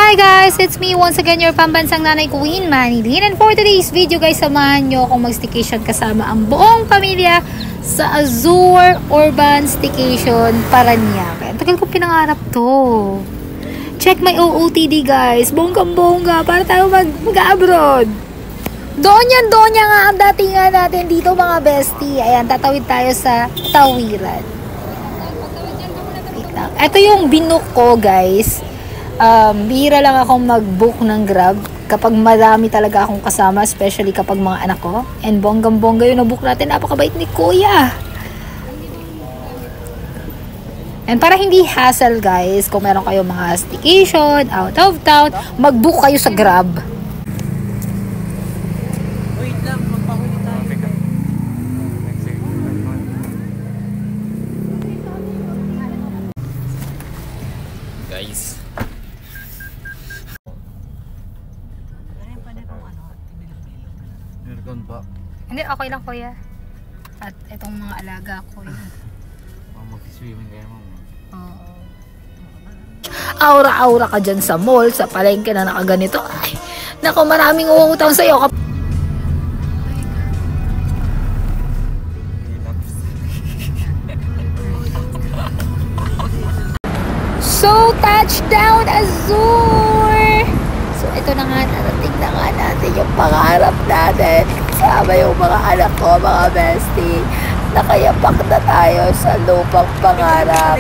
Hi guys! It's me once again, your pambansang nanay Queen, Manilyn. And for today's video guys, samahan nyo akong mag-staycation kasama ang buong pamilya sa Azure Urban Staycation, Parañaque. Tagal kong pinangarap to. Check my OOTD guys. Bonggang-bongga para tayo mag-abroad. Donya nga ang datingan natin dito mga bestie. Ayan, tatawid tayo sa tawiran. Ito yung binook ko guys. Bihira lang akong mag-book ng Grab kapag marami talaga akong kasama, especially kapag mga anak ko. And bonggang-bongga yung na-book natin. Napakabait ni Kuya. And para hindi hassle guys, kung meron kayo mga staycation, out of town, mag-book kayo sa Grab. Wait lang, magpahuli tayo. Guys. Meron pa. Hindi, okay lang Kuya. At itong mga alaga ko yun. Mag-swimming kayo mo. Aura-aura ka dyan sa mall, sa palengke na nakaganito. Ay, naku, maraming uutang sa'yo. So, touchdown Azure! So, ito na nga, narating na nga natin yung pangarap natin. Kasama yung mga anak ko, mga bestie. Nakayapak na tayo sa lupang pangarap.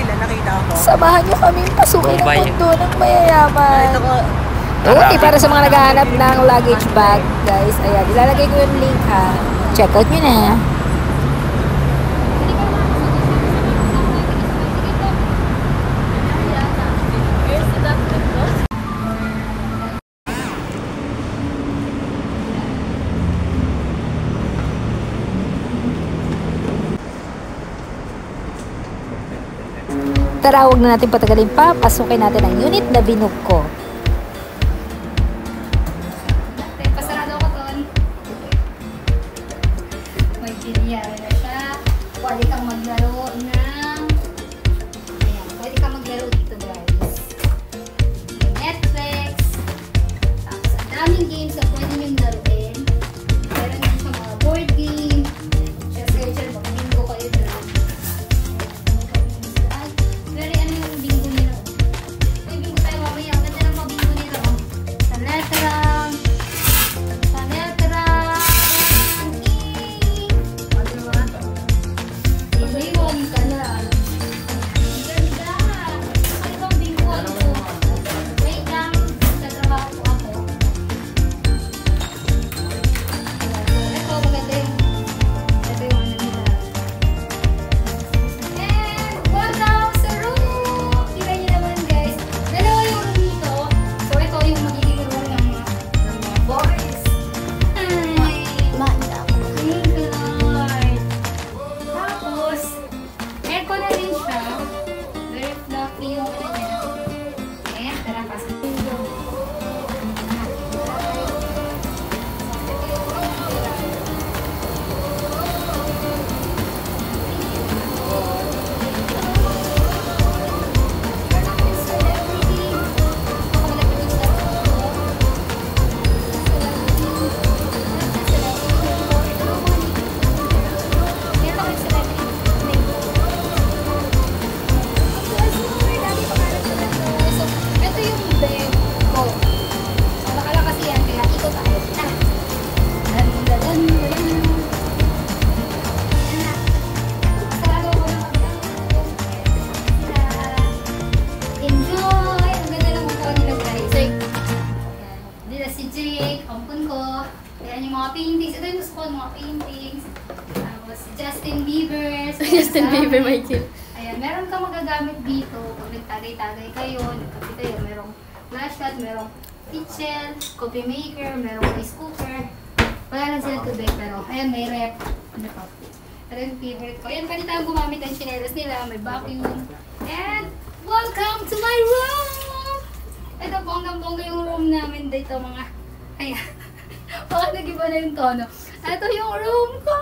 Samahan nyo kaming pasukin ang mundo ng mayayaman. Okay, para sa mga naghahanap ng luggage bag, guys, ayan, ilalagay ko yung link ha. Check out nyo na. Tara, huwag na natin patagalin pa. Pasukin natin ang unit na binook ko. Pasarado ko doon. May binyari na siya. Pwede kang maglaro ng... Ayan, pwede kang maglaro dito guys. May Netflix. Tapos ang daming games na pwede nyo laruin. Meron din siya mga board game. Siyempre, mag-bingo kayo dyan. Justin Bieber, Michael. Ayan, meron kang magagamit dito pag nagtagay-tagay kayo, nagkape kayo, merong flashlight, merong kitchen, coffee maker, merong rice cooker. Wala lang sila tubig, pero ayan, may rep. Ano pa? Ito yung favorite ko. Ayan, pwede tayong gumamit ng chinelas nila, may vacuum. And, welcome to my room! Ito, bonggang-bongga yung room namin dito, mga... Ayan. Bakit nag-iba na yung tono? Ito yung room ko!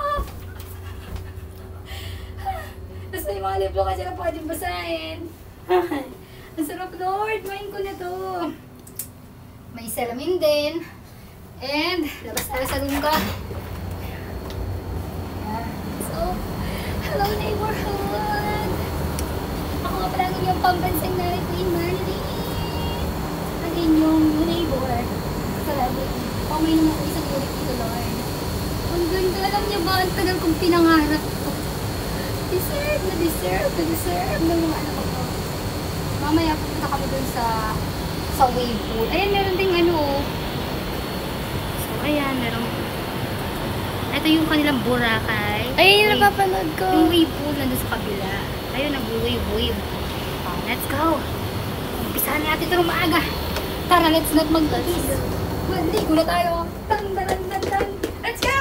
Tapos may mga libro kasi na pwedeng basahin. Ang sarap, Lord. Main ko na to. salamin din. And, labas tayo sa lungga. So, hello neighborhood! Ako nga pala ang inyong pambansang nanay, Queen Marley. Ang inyong neighbor. Salabi. Oh, may naman isang ulit dito, Lord. Ang ganda, alam niyo ba? Ang tagal kong pinangarap ko. Deserve ng mga anak ko. Mamaya pupunta kami dun sa wave pool. Ayan, meron ding ano. So, ayan, merong... Ito yung kanilang Boracay. Ay, yung napapanood ko. Yung wave pool nandun sa kabila. Ayun, nag-wave. Let's go. Umpisahan natin ito ng maaga. Tara, let's not mag-tatis. Maligo na tayo. Let's go!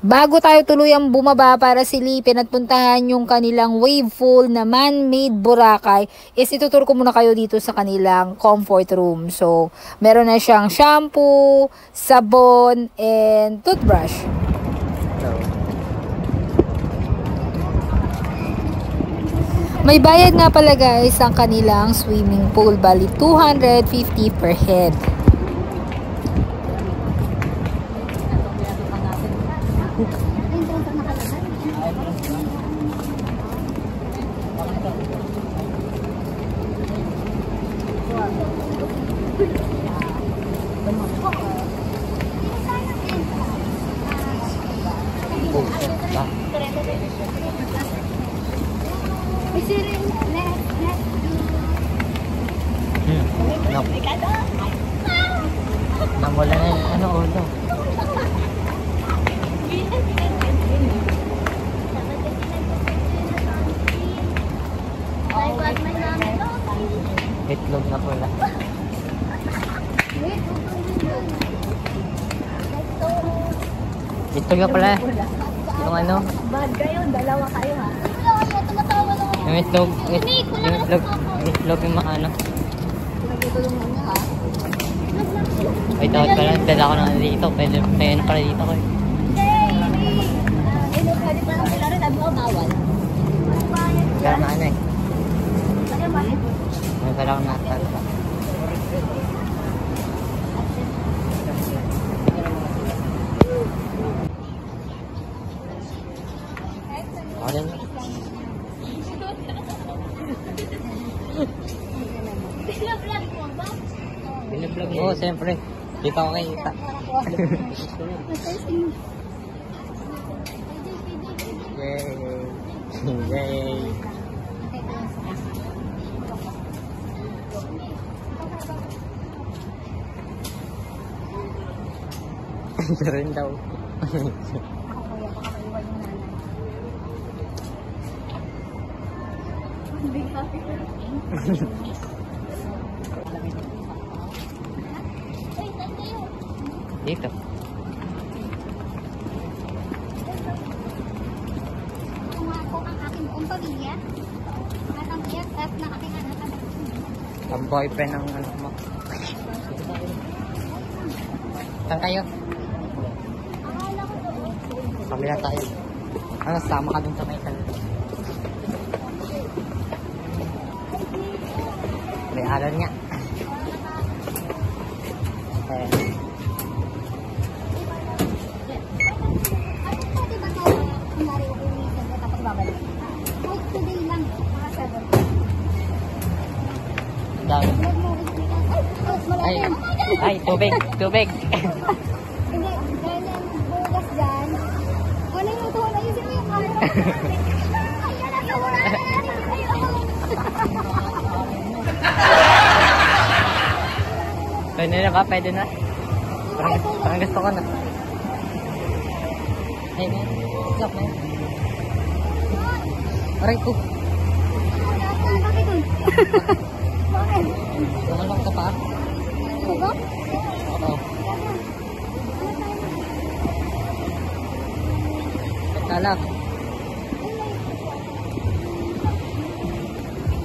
Bago tayo tuluyang bumaba para silipin at puntahan yung kanilang wave pool na man-made Boracay, is ituturo ko muna kayo dito sa kanilang comfort room. So, meron na siyang shampoo, sabon, and toothbrush. May bayad nga pala guys ang kanilang swimming pool, bali 250 per head. Namula na yung ano, ulo. Itlog na pula. Itlog na pula. Yung ano? Bad kayo, dalawa kayo ha. Yung itlog yung maano. Ay, tawad pala. Dala ko na dito. Pwede pala dito ko eh. Kaya na ano eh. May pala akong natalpa. Ako din. Binablog mo? Oo, siyempre. Di ka okay. Yay! Yay! Ito rin daw. Dito. Kung ako ang aking buong pamilya, at ang BFF ng aking anak-anak. Ang boyfriend ng anak mo. Saan kayo? Pamila tayo. Ano, sama ka dun sa may salita. May alon nga. Today lang, mga 7. Dami. Ay, tubig. Hindi, dahil ang bugas dyan. Ano yung ito? Ayusin mo yung camera. Ayan, ayaw na. Pwede na ba? Pwede na? Parang gusto ko na. Hey, man. Stop, man. Aray ko. Bakit dun? Bakit? Tumalong ka pa? Diba? Oo. Talak.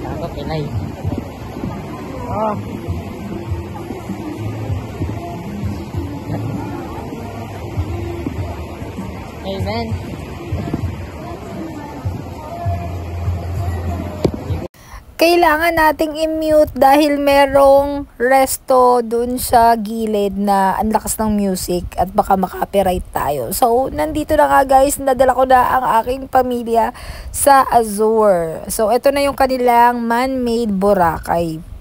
Ako, pilay. Oh. Hey, man. kailangan nating i-mute dahil merong resto dun sa gilid na ang lakas ng music at baka makapiright tayo. So, nandito na nga guys, nadala ko na ang aking pamilya sa Azure. So, ito na yung kanilang man-made Boracay.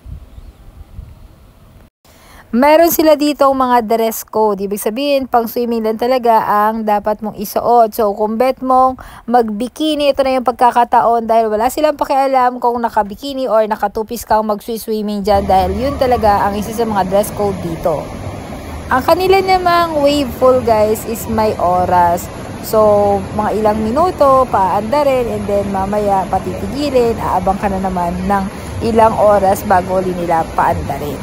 Meron sila dito mga dress code. Ibig sabihin, pang swimming lang talaga ang dapat mong isuot. So, kung bet mong magbikini, ito na yung pagkakataon dahil wala silang pakialam kung nakabikini or nakatupis kang mag-swimming dyan dahil yun talaga ang isa sa mga dress code dito. Ang kanila namang wave pool guys is may oras. So, mga ilang minuto, paanda rin, and then mamaya patitigilin, aabang ka na naman ng ilang oras bago ulit nila paanda rin.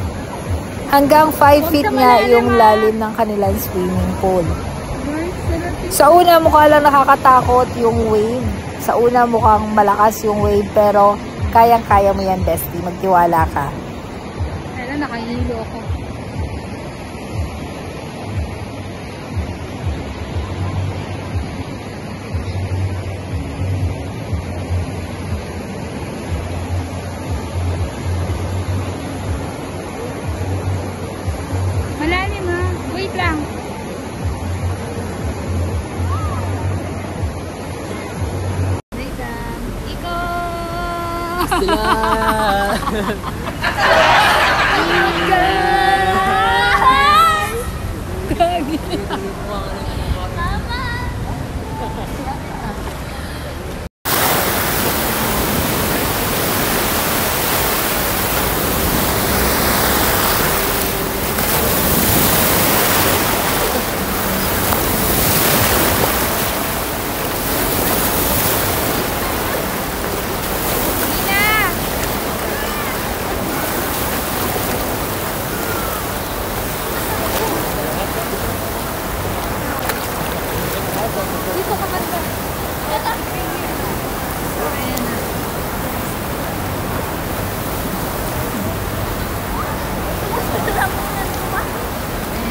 Hanggang 5 feet nga yung lalim ng kanilang swimming pool. Sa una mukha lang nakakatakot yung wave. Sa una mukhang malakas yung wave pero kayang-kaya mo yan, bestie. Magtiwala ka. Kaya nakahilo ako. Malalim ha. Wait lang. Wait lang. Iko! Dito ka banda. Ayan na. Ayan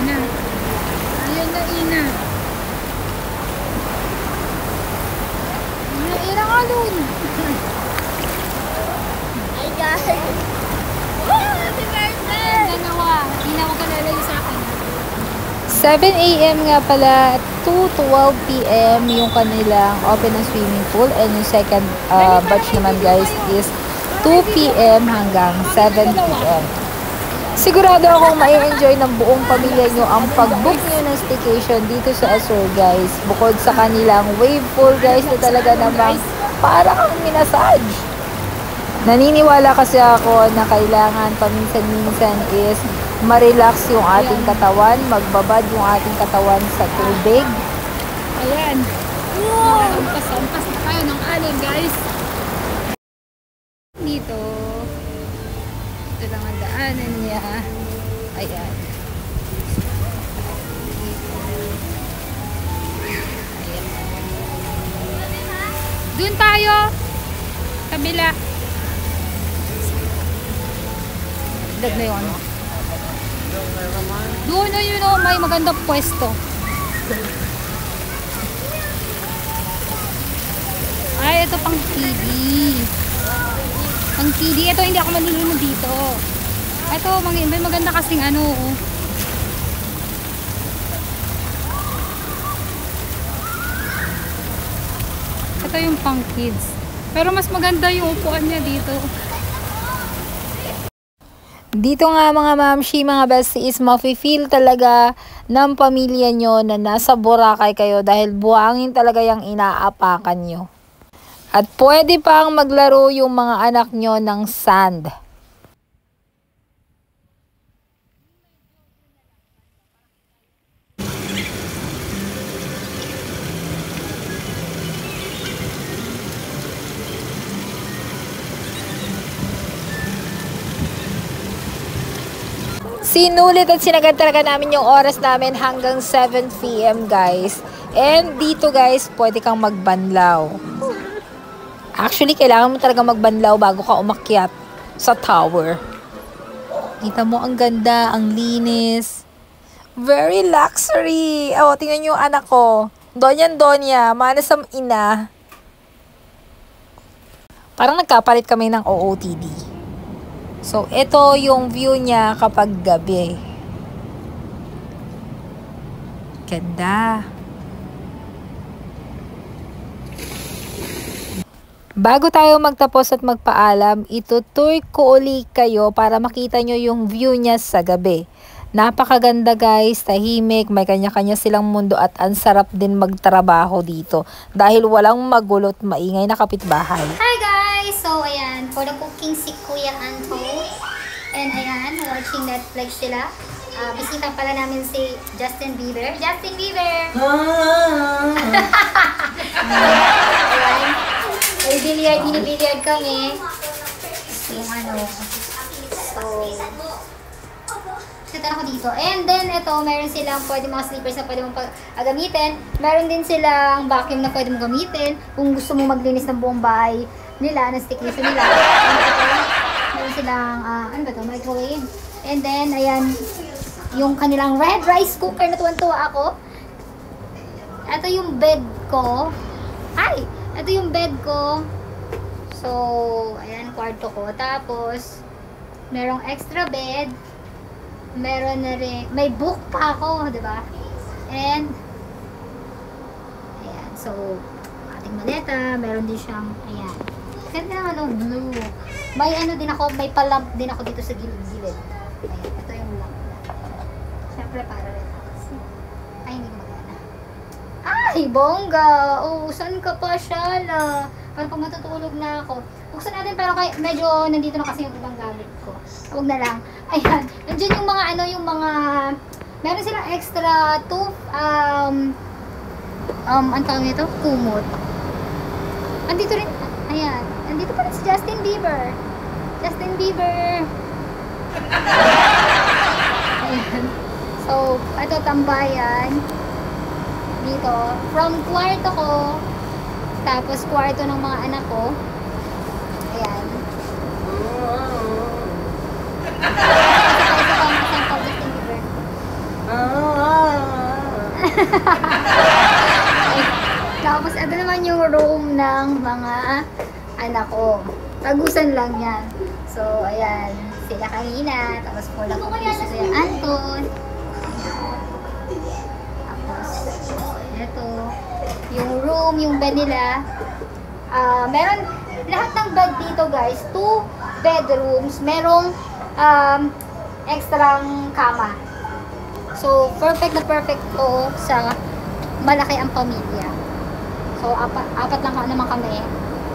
na. Ayan na, Ina. Ina ka dun. Ay, guys. Happy birthday! Dalawa. Ina, huwag ka lalayo sa akin. 7 a.m. nga pala, 2:12 p.m. yung kanilang open ng swimming pool, and yung second batch naman guys is 2 p.m. hanggang 7 p.m. Sigurado akong mai-enjoy ng buong pamilya nyo ang pag-book nyo ng staycation dito sa Azure guys. Bukod sa kanilang wave pool guys na talaga namang para kang minasage. Naniniwala kasi ako na kailangan paminsan-minsan is ma-relax yung ating katawan, magbabad yung ating katawan sa tubig. Ayan. Wow! Ampas na tayo ng alon, guys. Dito. Ito lang ang daanan niya. Ayan. Ayan. Doon tayo. Kabila. Dag na yun. Doon na yun, oh, may magandang pwesto. Ay, ito pang kiddie. Pang kiddie. Ito, hindi ako malilino dito. Ito, may maganda kasing ano, oh. Ito yung pang kids. Pero mas maganda yung upuan niya dito. Dito nga mga mamshi, mga besties, mafe-feel talaga ng pamilya nyo na nasa Boracay kayo dahil buhangin talaga yung inaapakan nyo. At pwede pang maglaro yung mga anak nyo ng sand. Sinulit at sinagad talaga namin yung oras namin hanggang 7 p.m. guys. And dito guys, pwede kang magbanlaw. Actually, kailangan mo talaga magbanlaw bago ka umakyat sa tower. Kita mo, ang ganda, ang linis. Very luxury. Oh, tingnan nyo yung anak ko. Donya, manas ang ina. Parang nagkapalit kami ng OOTD. So, ito yung view niya kapag gabi. Ganda. Bago tayo magtapos at magpaalam, itutour ko uli kayo para makita nyo yung view niya sa gabi. Napakaganda guys, tahimik, may kanya-kanya silang mundo at ang sarap din magtrabaho dito dahil walang magulot maingay na kapitbahay. Hi guys! So ayan, for the cooking si Kuya Anto. And ayan, watching Netflix sila. Bisita pala namin si Justin Bieber. Justin Bieber! Ayan. Binibiliard kami. Yung ano. So, sitan ako dito. And then, ito, meron silang pwede mga slippers na pwede mong gamitin. Meron din silang vacuum na pwede mong gamitin. Kung gusto mong maglinis ng buong bahay nila, ng stick nila. Meron silang, ano ba ito? Microwave. And then, ayan, yung kanilang red rice cooker na tuwan-tuwa ako. Ito yung bed ko. Hi! Ito yung bed ko. So, ayan, kwarto ko. Tapos, merong extra bed. Meron na rin, may book pa ako, di ba? And, ayan, so, ating maleta. Meron din siyang, ayan. Ganda naman, oh, blue. May ano din ako, may palamp din ako dito sa gilid-gilid. Ayan, ito yung lamp. Siyempre, para rin. Ay, hindi magana. Ay, bongga! Oh, saan ka pa, Shala? Para pag matutulog na ako. Buksan natin, pero medyo nandito na kasi yung ibang gamit ko. Huwag na lang. Ayan. Nandiyan yung mga ano, yung mga... Meron silang extra ang tawag nito? Kumot. Andito rin. Ayan. Andito pa rin si Justin Bieber. Justin Bieber. Ayan. So, ito tambayan. Dito. From kwarto ko. Tapos kwarto ng mga anak ko. Ayan. Tapos ito naman yung room ng mga anak ko. Tagusan lang yan. So, ayan. Sila kanina. Tapos pula ko si Kuya Anton. Tapos, ito. Yung room, yung bed nila. Meron lahat ng bed dito guys. 2 bedrooms. Merong extrang kama. So, perfect na perfect to sa malaki ang pamilya. So, apat lang naman kami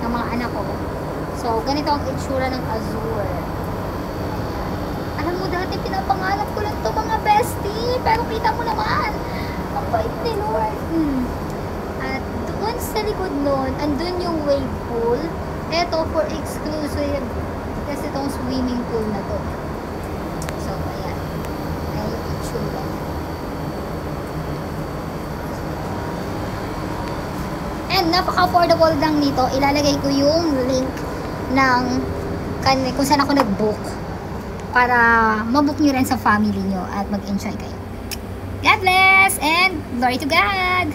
ng mga anak ko. So, ganito ang itsura ng Azure. Alam mo, dati pinapangarap ko lang to mga bestie. Pero kita mo naman, ang bait ni Lord. At doon sa likod nun, andun yung wave pool. Ito for exclusive kasi itong swimming pool na to. So, ayan. Ayan yung itsura. And napaka-affordable lang nito. Ilalagay ko yung link ng kung saan ako nag-book para mabook nyo rin sa family nyo at mag-enjoy kayo. God bless and glory to God!